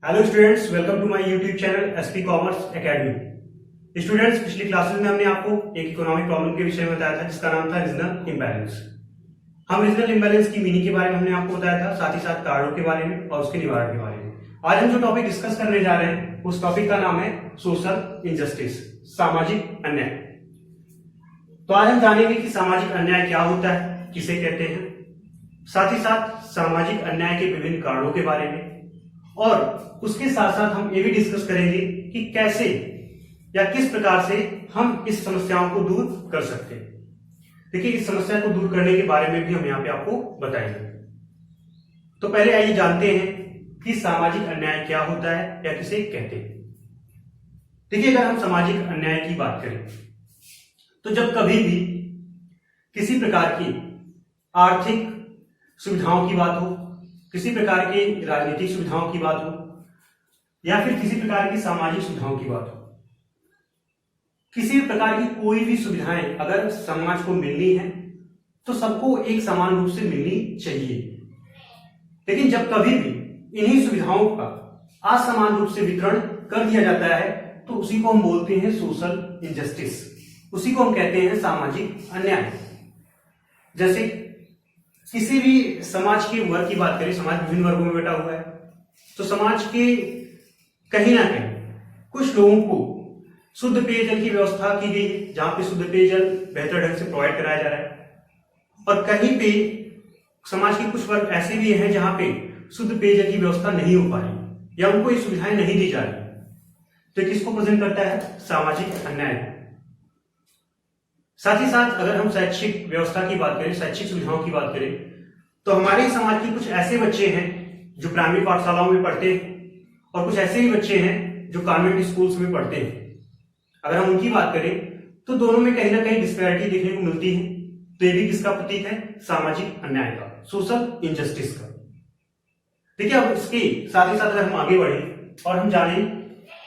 Hello students, welcome to my YouTube channel SP commerce academy. Students, पिछली classes में हमने आपको एक इकोनॉमिक प्रॉब्लम के विषय में बताया था जिसका नाम था रीजनल इम्बैलेंस। हम रीजनल इम्बैलेंस की मीनिंग के बारे में हमने आपको बताया था, साथ ही साथ कारणों के बारे में और उसके निवारण के बारे में। आज हम जो टॉपिक डिस्कस करने जा रहे हैं उस टॉपिक का नाम है सोशल इंजस्टिस, सामाजिक अन्याय। तो आज हम जानेंगे कि सामाजिक अन्याय क्या होता है, किसे कहते हैं, साथ ही साथ सामाजिक अन्याय के विभिन्न कारणों के बारे में, और उसके साथ साथ हम ये भी डिस्कस करेंगे कि कैसे या किस प्रकार से हम इस समस्याओं को दूर कर सकते हैं। देखिए, इस समस्या को दूर करने के बारे में भी हम यहाँ पे आपको बताएंगे। तो पहले आइए जानते हैं कि सामाजिक अन्याय क्या होता है या किसे कहते हैं। देखिए, अगर हम सामाजिक अन्याय की बात करें तो जब कभी भी किसी प्रकार की आर्थिक सुविधाओं की बात हो, किसी प्रकार की राजनीतिक सुविधाओं की बात हो, या फिर किसी प्रकार की सामाजिक सुविधाओं की बात हो, किसी प्रकार की कोई भी सुविधाएं अगर समाज को मिलनी है तो सबको एक समान रूप से मिलनी चाहिए। लेकिन जब कभी भी इन्हीं सुविधाओं का असमान रूप से वितरण कर दिया जाता है तो उसी को हम बोलते हैं सोशल इंजस्टिस, उसी को हम कहते हैं सामाजिक अन्याय। जैसे किसी भी समाज के वर्ग की बात करें, समाज विभिन्न वर्गों में बटा हुआ है, तो समाज के कहीं ना कहीं कुछ लोगों को शुद्ध पेयजल की व्यवस्था की गई है, जहां पे शुद्ध पेयजल बेहतर ढंग से प्रोवाइड कराया जा रहा है, और कहीं पे समाज के कुछ वर्ग ऐसे भी हैं जहां पे शुद्ध पेयजल की व्यवस्था नहीं हो पा रही या उनको ये सुविधाएं नहीं दी जा रही। तो किसको प्रेजेंट करता है? सामाजिक अन्याय। साथ ही साथ अगर हम शैक्षिक व्यवस्था की बात करें, शैक्षिक सुविधाओं की बात करें, तो हमारे समाज के कुछ ऐसे बच्चे हैं जो प्राइमरी पाठशालाओं में पढ़ते हैं और कुछ ऐसे भी बच्चे हैं जो कॉन्वेंट स्कूल्स में पढ़ते हैं। अगर हम उनकी बात करें तो दोनों में कहीं ना कहीं डिस्पैरिटी देखने को मिलती है। तो ये भी किसका प्रतीक है? सामाजिक अन्याय का, सोशल इंजस्टिस का। देखिए, अब इसके साथ ही साथ अगर हम आगे बढ़े और हम जाने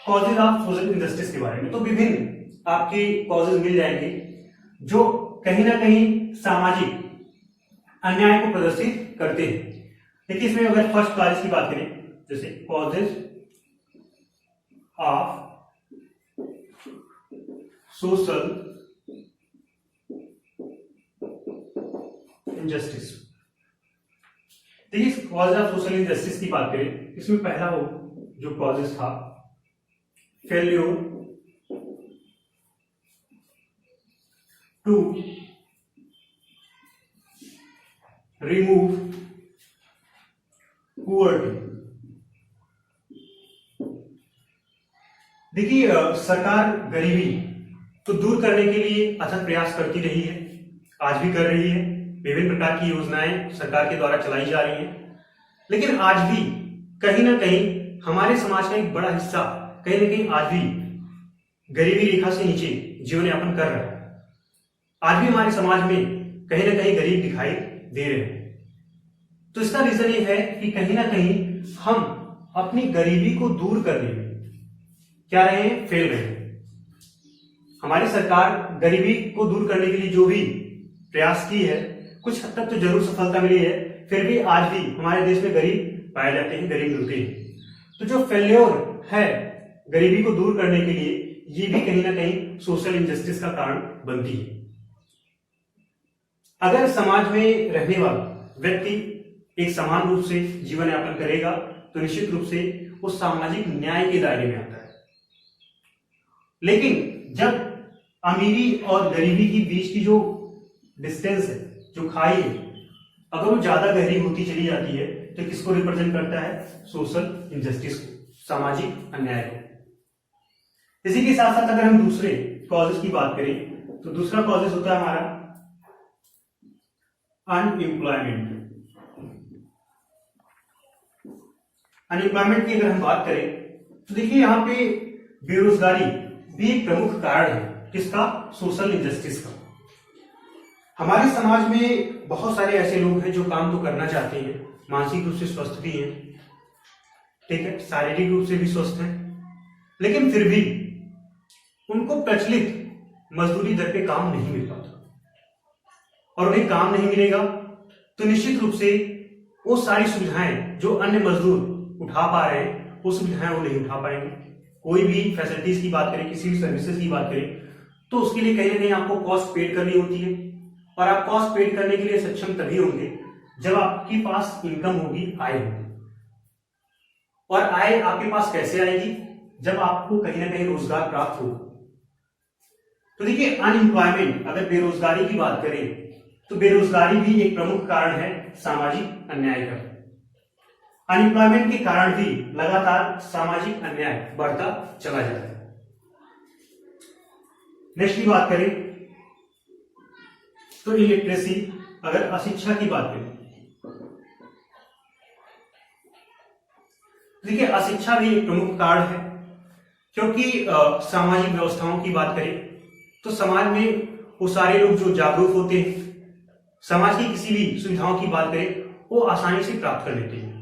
कॉजेज ऑफ सोशल इंजस्टिस के बारे में, तो विभिन्न आपके कॉजेज मिल जाएंगे जो कहीं ना कहीं सामाजिक अन्याय को प्रदर्शित करते हैं। देखिए, इसमें अगर फर्स्ट कॉज की बात करें, जैसे कॉजेज ऑफ सोशल इंजस्टिस। देखिए, कॉज ऑफ सोशल इंजस्टिस की बात करें, इसमें पहला वो जो कॉजेज था, फेल्यूर टू रिमूव पुअर्टी। देखिए, सरकार गरीबी को दूर करने के लिए अथक प्रयास करती रही है, आज भी कर रही है। विभिन्न प्रकार की योजनाएं सरकार के द्वारा चलाई जा रही हैं, लेकिन आज भी कहीं ना कहीं हमारे समाज का एक बड़ा हिस्सा कहीं ना कहीं आज भी गरीबी रेखा से नीचे जीवन यापन कर रहा है। आज भी हमारे समाज में कहीं ना कहीं गरीब दिखाई दे रहे हैं। तो इसका रीजन ये है कि कहीं ना कहीं हम अपनी गरीबी को दूर करने में क्या रहे हैं? फेल रहे हैं। हमारी सरकार गरीबी को दूर करने के लिए जो भी प्रयास की है, कुछ हद तक तो जरूर सफलता मिली है, फिर भी आज भी हमारे देश में गरीब पाए जाते हैं, गरीब मिलते हैं। तो जो फेल्योर है गरीबी को दूर करने के लिए, ये भी कहीं ना कहीं सोशल इंजस्टिस का कारण बनती है। अगर समाज में रहने वाला व्यक्ति एक समान रूप से जीवन यापन करेगा तो निश्चित रूप से वो सामाजिक न्याय के दायरे में आता है। लेकिन जब अमीरी और गरीबी के बीच की जो डिस्टेंस है, जो खाई है, अगर वो ज्यादा गहरी होती चली जाती है तो किसको रिप्रेजेंट करता है? सोशल इंजस्टिस को, सामाजिक अन्याय को। इसी के साथ साथ अगर हम दूसरे कॉजेज की बात करें तो दूसरा कॉजेज होता है हमारा अनएम्प्लॉयमेंट। अनएम्प्लॉयमेंट की अगर हम बात करें तो देखिए, यहां पे बेरोजगारी भी एक प्रमुख कारण है। किसका? सोशल इंजस्टिस का। हमारे समाज में बहुत सारे ऐसे लोग हैं जो काम तो करना चाहते हैं, मानसिक रूप से स्वस्थ भी हैं, ठीक है, शारीरिक रूप से भी स्वस्थ हैं, लेकिन फिर भी उनको प्रचलित मजदूरी दर पे काम नहीं मिल पाता। और उन्हें काम नहीं मिलेगा तो निश्चित रूप से वो सारी सुविधाएं जो अन्य मजदूर उठा पा रहे हैं वो सुविधाएं वो नहीं उठा पाएंगे। कोई भी फैसिलिटीज की बात करें, किसी भी सर्विसेज की बात करें, तो उसके लिए कहीं ना कहीं आपको कॉस्ट पेड करनी होती है, और आप कॉस्ट पेड करने के लिए सक्षम तभी होंगे जब आपके पास इनकम होगी, आय होगी। और आय आपके पास कैसे आएगी? जब आपको कहीं ना कहीं रोजगार प्राप्त होगा। तो देखिए, अनएम्प्लॉयमेंट, अगर बेरोजगारी की बात करें तो बेरोजगारी भी एक प्रमुख कारण है सामाजिक अन्याय का। अनएम्प्लॉयमेंट के कारण भी लगातार सामाजिक अन्याय बढ़ता चला जाता है। नेक्स्ट की बात करें तो इलिटरेसी, अगर अशिक्षा की बात करें, देखिए अशिक्षा भी एक प्रमुख कारण है, क्योंकि सामाजिक व्यवस्थाओं की बात करें तो समाज में वो सारे लोग जो जागरूक होते हैं, समाज की किसी भी सुविधाओं की बात करें वो आसानी से प्राप्त कर लेते हैं,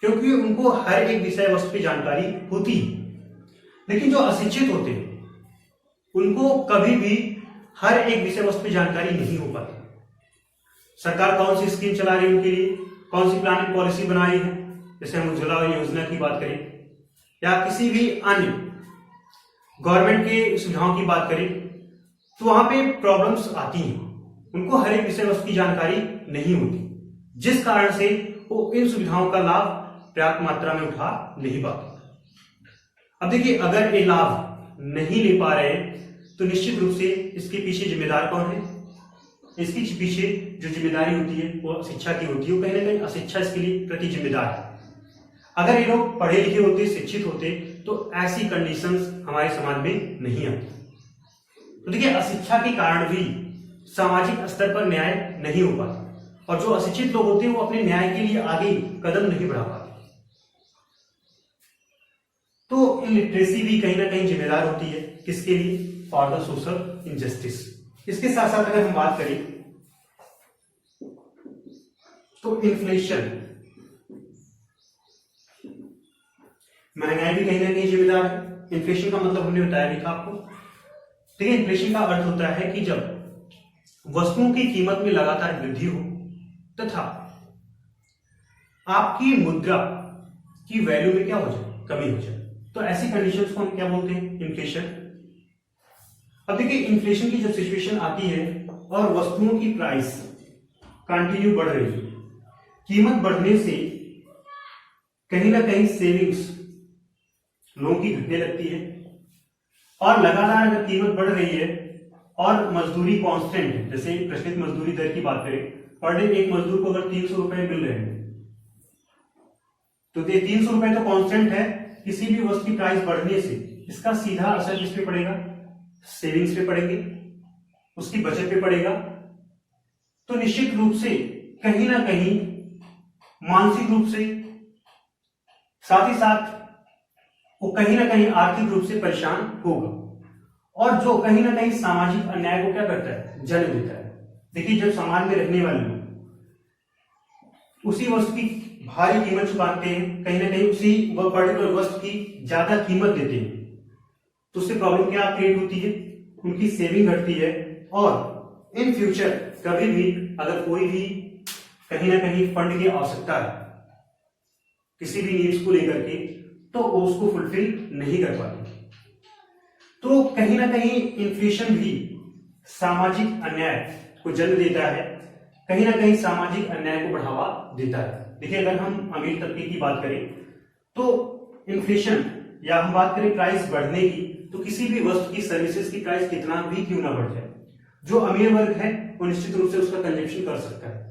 क्योंकि उनको हर एक विषय वस्तु की जानकारी होती है। लेकिन जो अशिक्षित होते हैं उनको कभी भी हर एक विषय वस्तु की जानकारी नहीं हो पाती। सरकार कौन सी स्कीम चला रही है उनके लिए, कौन सी प्लानिंग पॉलिसी बनाई है, जैसे हम उज्ज्वला योजना की बात करें या किसी भी अन्य गवर्नमेंट के सुविधाओं की बात करें, तो वहां पे प्रॉब्लम्स आती हैं। उनको हर एक विषय वस्तु की जानकारी नहीं होती, जिस कारण से वो इन सुविधाओं का लाभ पर्याप्त मात्रा में उठा नहीं पाते। अब देखिए, अगर ये लाभ नहीं ले पा रहे हैं तो निश्चित रूप से इसके पीछे जिम्मेदार कौन है? इसके पीछे जो जिम्मेदारी होती है वो शिक्षा की होती है। कहीं ना कहीं अशिक्षा इसके लिए प्रति जिम्मेदार है। अगर ये लोग पढ़े लिखे होते, शिक्षित होते, तो ऐसी कंडीशंस हमारे समाज में नहीं आती। तो देखिए, अशिक्षा के कारण भी सामाजिक स्तर पर न्याय नहीं हो पाता, और जो अशिक्षित लोग होते हैं वो अपने न्याय के लिए आगे कदम नहीं बढ़ा पाते। तो इलिटरेसी भी कहीं ना कहीं जिम्मेदार होती है, किसके लिए? For the social injustice. इसके साथ साथ अगर हम बात करें तो इन्फ्लेशन, महंगाई भी कहीं ना कहीं जिम्मेदार है। इन्फ्लेशन का मतलब हमने बताया भी था आपको। ठीक है, इन्फ्लेशन का अर्थ होता है कि जब वस्तुओं की कीमत में लगातार वृद्धि हो तथा आपकी मुद्रा की वैल्यू में क्या हो जाए? कमी हो जाए, तो ऐसी कंडीशंस को हम क्या बोलते हैं? इन्फ्लेशन। अब देखिए, इन्फ्लेशन की जब सिचुएशन आती है और वस्तुओं की प्राइस कंटिन्यू बढ़ रही है, कीमत बढ़ने से कहीं ना कहीं सेविंग्स लोगों की घटने लगती है, और लगातार अगर कीमत बढ़ रही है और मजदूरी कांस्टेंट है, जैसे प्रचलित मजदूरी दर की बात करें, पर डे एक मजदूर को अगर 300 रुपए मिल रहे हैं तो 300 रुपए तो कांस्टेंट है। किसी भी वस्तु की प्राइस बढ़ने से इसका सीधा असर किस पे पड़ेगा? सेविंग्स पे पड़ेगी, उसकी बचत पे पड़ेगा। तो निश्चित रूप से कहीं ना कहीं मानसिक रूप से, साथ ही साथ वो कहीं ना कहीं आर्थिक रूप से परेशान होगा, और जो कहीं ना कहीं सामाजिक अन्याय को क्या करता है? जन्म देता है। देखिए, जब समाज में रहने वाले लोग उसी वस्तु की भारी कीमत चुकाते हैं, कहीं ना कहीं उसी पर्टिकुलर वस्तु की ज्यादा कीमत देते हैं, तो उससे प्रॉब्लम क्या क्रिएट होती है? उनकी सेविंग घटती है, और इन फ्यूचर कभी भी अगर कोई भी कहीं ना कहीं फंड की आवश्यकता है किसी भी नीड्स को लेकर के, तो वो उसको फुलफिल नहीं कर पाते। तो कहीं ना कहीं इन्फ्लेशन भी सामाजिक अन्याय को जन्म देता है, कहीं ना कहीं सामाजिक अन्याय को बढ़ावा देता है। देखिए, अगर हम अमीर तबके की बात करें तो इन्फ्लेशन, या हम बात करें प्राइस बढ़ने की, तो किसी भी वस्तु की, सर्विसेज की प्राइस कितना भी क्यों ना बढ़ जाए, जो अमीर वर्ग है वो निश्चित रूप से उसका कंजप्शन कर सकता है।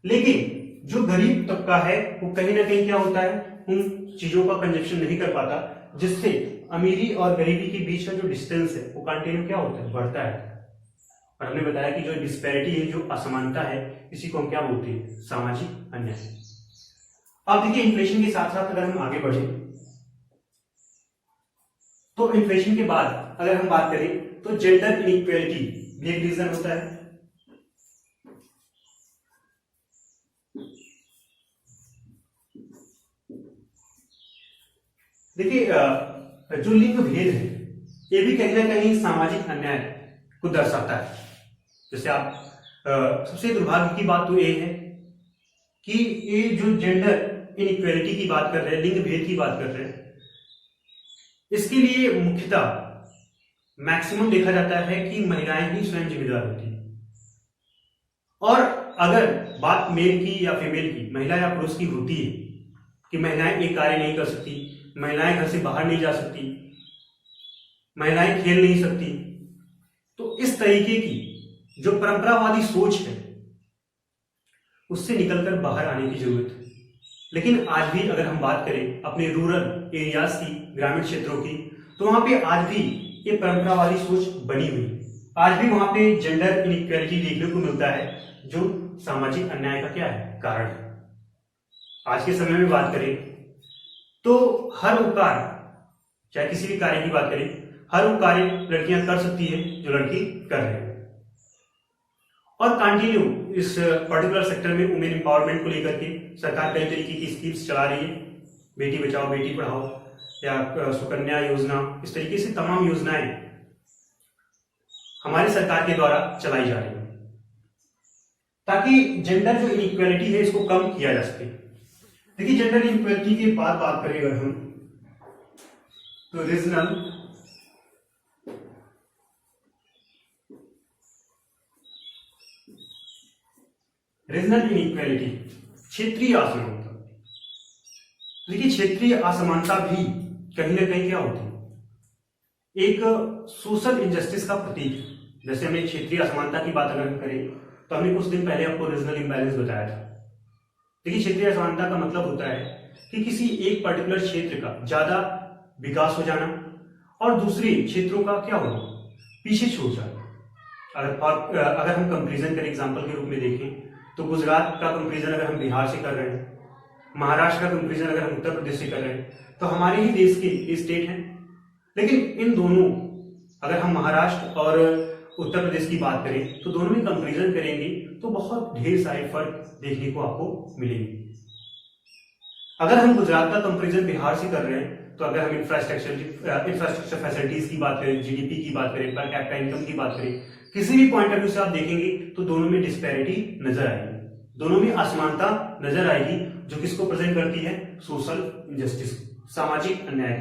लेकिन जो गरीब तबका है वो कहीं ना कहीं क्या होता है? उन चीजों का कंजप्शन नहीं कर पाता, जिससे अमीरी और गरीबी के बीच का जो डिस्टेंस है वो कंटिन्यू क्या होता है? बढ़ता है। और हमने बताया कि जो डिस्पैरिटी है, जो असमानता है, इसी को हम क्या बोलते हैं? सामाजिक अन्याय। अब देखिए, इन्फ्लेशन के साथ साथ अगर हम आगे बढ़े तो इन्फ्लेशन के बाद अगर हम बात करें तो जेंडर इनइक्वालिटी भी एक रीजन होता है। देखिए, जो लिंग भेद है ये भी कहीं ना कहीं सामाजिक अन्याय को दर्शाता है। जैसे आप सबसे दुर्भाग्य की बात तो ये है कि ये जो जेंडर इनइक्वेलिटी की बात कर रहे हैं, लिंग भेद की बात कर रहे हैं, इसके लिए मुख्यतः मैक्सिमम देखा जाता है कि महिलाएं ही स्वयं जिम्मेदार होती हैं। और अगर बात मेल की या फीमेल की, महिला या पुरुष की होती है कि महिलाएं एक कार्य नहीं कर सकती, महिलाएं घर से बाहर नहीं जा सकती, महिलाएं खेल नहीं सकती, तो इस तरीके की जो परंपरावादी सोच है उससे निकलकर बाहर आने की जरूरत है। लेकिन आज भी अगर हम बात करें अपने रूरल एरियाज की, ग्रामीण क्षेत्रों की, तो वहां पे आज भी ये परंपरावादी सोच बनी हुई है। आज भी वहां पे जेंडर इनइक्वालिटी देखने को मिलता है, जो सामाजिक अन्याय का क्या है, कारण है। आज के समय में बात करें तो हर वो कार्य, चाहे किसी भी कार्य की बात करें, हर वो कार्य लड़कियां कर सकती है जो लड़की कर रहे हैं। और कंटिन्यू इस पर्टिकुलर सेक्टर में वुमेन एम्पावरमेंट को लेकर के सरकार कई तरीके की स्कीम्स चला रही है, बेटी बचाओ बेटी पढ़ाओ या सुकन्या योजना, इस तरीके से तमाम योजनाएं हमारी सरकार के द्वारा चलाई जा रही है ताकि जेंडर जो इनइक्वालिटी है इसको कम किया जा सके। देखिए, जेंडर इनइक्वालिटी की बात करें अगर हम, तो रीजनल इनइक्वालिटी, क्षेत्रीय असमानता। देखिए, क्षेत्रीय असमानता भी कहीं ना कहीं क्या होती है, एक सोशल इनजस्टिस का प्रतीक है। जैसे हमने क्षेत्रीय असमानता की बात अगर हम करें तो हमने कुछ दिन पहले आपको रीजनल इम्बैलेंस बताया था। देखिए, क्षेत्रीय असमानता का मतलब होता है कि किसी एक पर्टिकुलर क्षेत्र का ज्यादा विकास हो जाना और दूसरे क्षेत्रों का क्या होना, पीछे छूट जाना। अगर हम कंपैरिजन करें, एग्जांपल के रूप में देखें तो गुजरात का कंपैरिजन अगर हम बिहार से कर रहे हैं, महाराष्ट्र का कंपैरिजन अगर हम उत्तर प्रदेश से कर रहे हैं, तो हमारे ही देश के स्टेट हैं। लेकिन इन दोनों, अगर हम महाराष्ट्र और उत्तर प्रदेश की बात करें तो दोनों में कंपैरिजन करेंगे तो बहुत ढेर सारे फर्क देखने को आपको मिलेंगे। अगर हम गुजरात का कंपैरिजन बिहार से कर रहे हैं तो अगर हम इंफ्रास्ट्रक्चर फैसिलिटीज की बात करें, जीडीपी की बात करें, पर कैपिटा इनकम की बात करें, किसी भी पॉइंट ऑफ व्यू से आप देखेंगे तो दोनों में डिस्पैरिटी नजर आएगी, दोनों में असमानता नजर आएगी, जो किसको प्रेजेंट करती है, सोशल इनजस्टिस, सामाजिक अन्याय।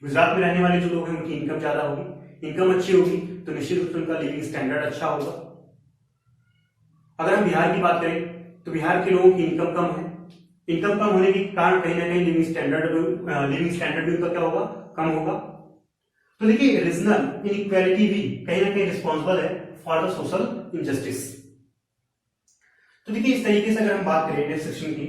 गुजरात में रहने वाले जो लोग हैं उनकी इनकम ज्यादा होगी, इनकम अच्छी होगी तो निश्चित रूप से उनका लिविंग स्टैंडर्ड अच्छा होगा। अगर हम बिहार की बात करें तो बिहार के लोगों की इनकम कम है, इनकम कम होने के कारण कहीं ना कहीं लिविंग स्टैंडर्ड भी उनका क्या होगा, कम होगा। तो देखिए, रीजनल इनइक्वालिटी भी कहीं ना कहीं रिस्पॉन्सिबल है फॉर द सोशल इनजस्टिस। तो देखिए, इस तरीके से अगर हम बात करें नेक्स्ट सेक्शन की,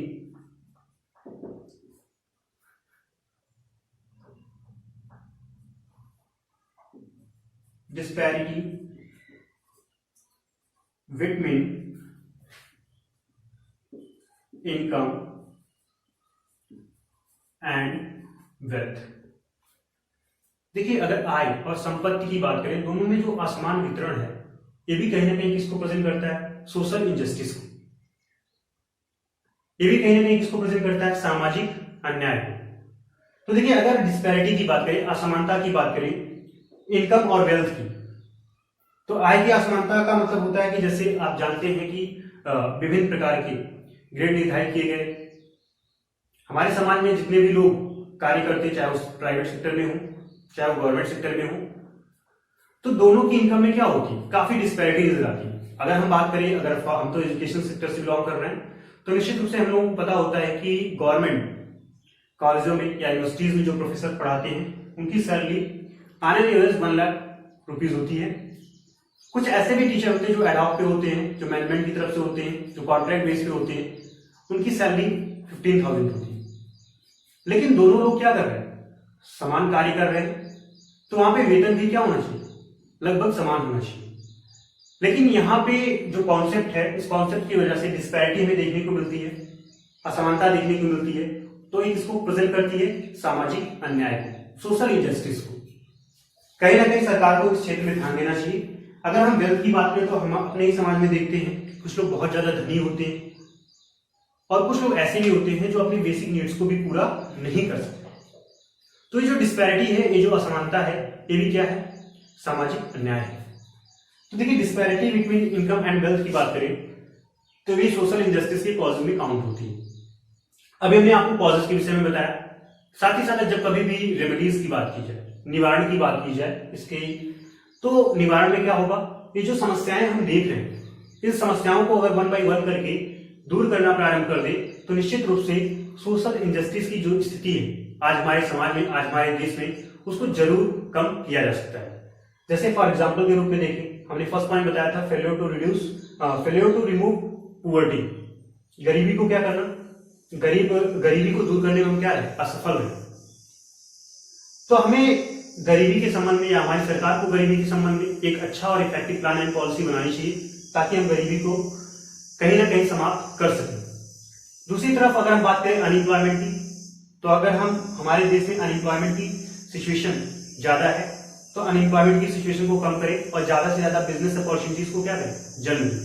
disparity between income and wealth. देखिए, अगर आय और संपत्ति की बात करें, दोनों में जो असमान वितरण है ये भी कहीं ना कहीं किसको प्रेजेंट करता है, सोशल इनजस्टिस को। ये भी कहीं ना कहीं किसको प्रेजेंट करता है, सामाजिक अन्याय को। तो देखिए, अगर डिस्पैरिटी की बात करें, असमानता की बात करें इनकम और वेल्थ की, तो आय की असमानता का मतलब होता है कि जैसे आप जानते हैं कि विभिन्न प्रकार के ग्रेड निर्धारित किए गए, हमारे समाज में जितने भी लोग कार्य करते हैं, चाहे उस प्राइवेट सेक्टर में हो चाहे वो गवर्नमेंट सेक्टर में हो, तो दोनों की इनकम में क्या होती है, काफी डिस्पैरिटी नजर आती है। अगर हम बात करें, अगर हम तो एजुकेशन सेक्टर से बिलोंग कर रहे हैं तो निश्चित रूप से हम लोगों को पता होता है कि गवर्नमेंट कॉलेजों में या यूनिवर्सिटीज में जो प्रोफेसर पढ़ाते हैं उनकी salary on an average 1 lakh rupees होती है। कुछ ऐसे भी टीचर होते हैं जो एडॉक पे होते हैं, जो मैनेजमेंट की तरफ से होते हैं, जो कॉन्ट्रैक्ट बेस पे होते हैं, उनकी सैलरी 15,000 होती है। लेकिन दोनों लोग क्या कर रहे हैं, समान कार्य कर रहे हैं, तो वहां पे वेतन भी क्या होना चाहिए, लगभग समान होना चाहिए। लेकिन यहाँ पे जो कॉन्सेप्ट है, इस कॉन्सेप्ट की वजह से डिस्पैरिटी हमें देखने को मिलती है, असमानता देखने को मिलती है। तो इसको प्रेजेंट करती है सामाजिक अन्याय को, सोशल इनजस्टिस को। कहीं ना कहीं सरकार को इस क्षेत्र में ध्यान देना चाहिए। अगर हम वेल्थ की बात करें तो हम अपने ही समाज में देखते हैं कुछ लोग बहुत ज्यादा धनी होते हैं और कुछ लोग ऐसे भी होते हैं जो अपनी बेसिक नीड्स को भी पूरा नहीं कर सकते। तो ये जो डिस्पैरिटी है, ये जो असमानता है, ये भी क्या है, सामाजिक अन्याय है। तो देखिए, disparity between income and wealth की बात करें तो ये सोशल इनजस्टिस के कॉज में काउंट होती है। अभी हमने आपको कॉजेस के विषय में बताया, साथ ही साथ जब कभी भी रेमेडीज की बात की जाए, निवारण की बात की जाए इसके, तो निवारण में क्या होगा, ये जो समस्याएं हम देख रहे हैं, इन समस्याओं को अगर वन बाय वन करके दूर करना प्रारंभ कर दे तो निश्चित रूप से सोशल इनजस्टिस की जो स्थिति है आज हमारे समाज में, आज हमारे देश में, उसको जरूर कम किया जा सकता है। जैसे फॉर एग्जाम्पल के रूप में देखें, हमने फर्स्ट पॉइंट बताया था फेलियर टू रिमूव पुअर्टी, गरीबी को क्या करना, गरीबी को दूर करने में हम क्या है, असफल है। तो हमें गरीबी के संबंध में या हमारी सरकार को गरीबी के संबंध में एक अच्छा और इफेक्टिव प्लान एंड पॉलिसी बनानी चाहिए ताकि हम गरीबी को कहीं ना कहीं समाप्त कर सकें। दूसरी तरफ अगर हम बात करें अनएम्प्लॉयमेंट की, तो अगर हम हमारे देश में अनएम्प्लॉयमेंट की सिचुएशन ज्यादा है तो अनएम्प्लॉयमेंट की सिचुएशन को कम करें और ज्यादा से ज्यादा बिजनेस अपॉर्चुनिटीज को क्या करें, जन्म दें।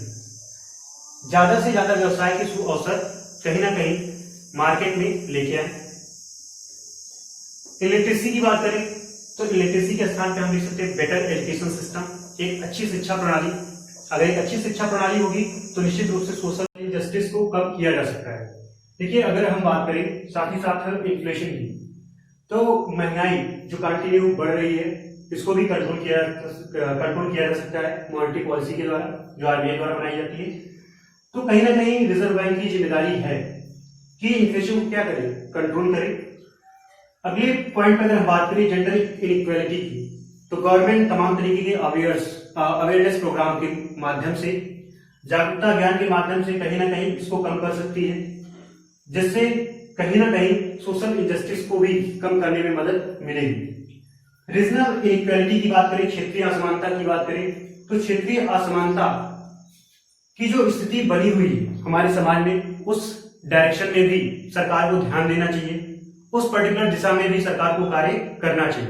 ज्यादा से ज्यादा व्यवसाय के अवसर कहीं ना कहीं मार्केट में लेके आए। इलेक्ट्रिसिटी की बात करें तो इलेक्ट्रिसिटी के स्थान पे हम देख सकते हैं बेटर एजुकेशन सिस्टम, एक अच्छी शिक्षा प्रणाली। अगर एक अच्छी शिक्षा प्रणाली होगी तो निश्चित रूप से सोशल इनजस्टिस को कम किया जा सकता है। देखिए अगर हम बात करें साथ ही साथ इन्फ्लेशन की, तो महंगाई जो कंटिन्यू बढ़ रही है इसको भी कंट्रोल किया जा सकता है मॉनेटरी पॉलिसी के द्वारा, जो आरबीआई द्वारा बनाई जाती है। तो कहीं ना कहीं रिजर्व बैंक की जिम्मेदारी है कि इन्फ्लेशन को क्या करे, कंट्रोल करे। अगले पॉइंट पर अगर हम बात करें जेंडर इनइक्वालिटी की, तो गवर्नमेंट तमाम तरीके के अवेयरनेस प्रोग्राम के माध्यम से, जागरूकता अभियान के माध्यम से कहीं ना कहीं इसको कम कर सकती है, जिससे कहीं ना कहीं सोशल इनजस्टिस को भी कम करने में मदद मिलेगी। रीजनल इनइक्वालिटी की बात करें, क्षेत्रीय असमानता की बात करें, तो क्षेत्रीय असमानता की जो स्थिति बनी हुई है हमारे समाज में, उस डायरेक्शन में भी सरकार को ध्यान देना चाहिए, उस पर्टिकुलर दिशा में भी सरकार को कार्य करना चाहिए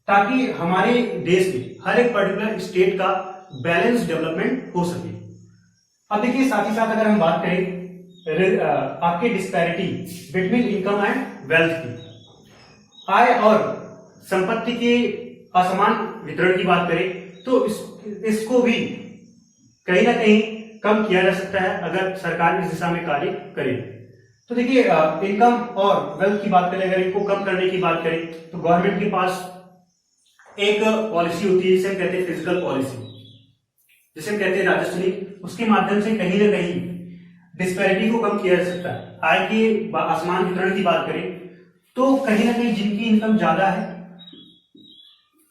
ताकि हमारे देश में हर एक पर्टिकुलर स्टेट का बैलेंस डेवलपमेंट हो सके। अब देखिए साथ ही साथ अगर हम बात करें आपके disparity between income and wealth की, आय और संपत्ति के असमान वितरण की बात करें तो इसको भी कहीं ना कहीं कम किया जा सकता है अगर सरकार इस दिशा में कार्य करे। तो देखिए इनकम और वेल्थ की बात करें, अगर इनको कम करने की बात करें तो गवर्नमेंट के पास एक पॉलिसी होती है जिसे हम कहते हैं फिजिकल पॉलिसी, जिसे हम कहते हैं राजस्व नीति। उसके माध्यम से कहीं ना कहीं डिस्पैरिटी को कम किया जा सकता है। आय के असमान वितरण की बात करें तो कहीं ना कहीं जिनकी इनकम ज्यादा है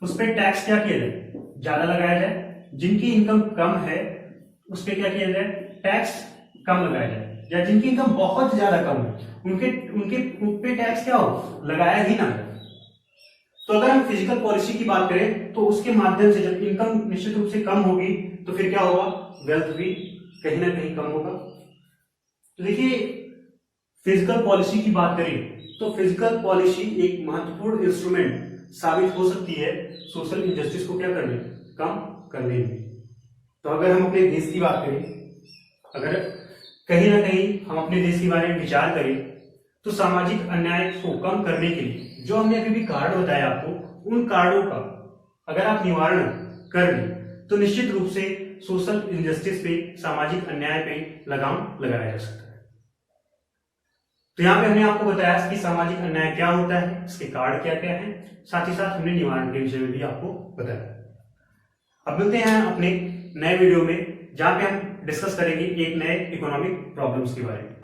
उस पर टैक्स क्या किया जाए, ज्यादा लगाया जाए, जिनकी इनकम कम है उस पर क्या किया जाए, टैक्स कम लगाया जाए, या जिनकी इनकम बहुत ज्यादा कम है उन पे टैक्स क्या हो, लगाया ही ना। तो अगर हम फिजिकल पॉलिसी की बात करें तो उसके माध्यम से जब इनकम निश्चित रूप से कम होगी तो फिर क्या होगा, वेल्थ भी कहीं ना कहीं कम होगा। तो देखिए फिजिकल पॉलिसी की बात करें तो फिजिकल पॉलिसी एक महत्वपूर्ण इंस्ट्रूमेंट साबित हो सकती है सोशल इनजस्टिस को क्या करने, कम करने में। तो अगर हम अपने देश की बात करें, अगर कहीं ना कहीं हम अपने देश के बारे में विचार करें तो सामाजिक अन्याय को कम करने के लिए जो हमने अभी भी कारण बताया आपको, उन कारणों का अगर आप निवारण कर लें तो निश्चित रूप से सोशल इनजस्टिस पे, सामाजिक अन्याय पे लगाम लगाया जा सकता है। तो यहाँ पे हमने आपको बताया कि सामाजिक अन्याय क्या होता है, इसके कारण क्या क्या है, साथ ही साथ हमने निवारण के विषय में भी आपको बताया। अब मिलते हैं अपने नए वीडियो में जहां पे हम डिस्कस करेंगे एक नए इकोनॉमिक प्रॉब्लम्स के बारे में।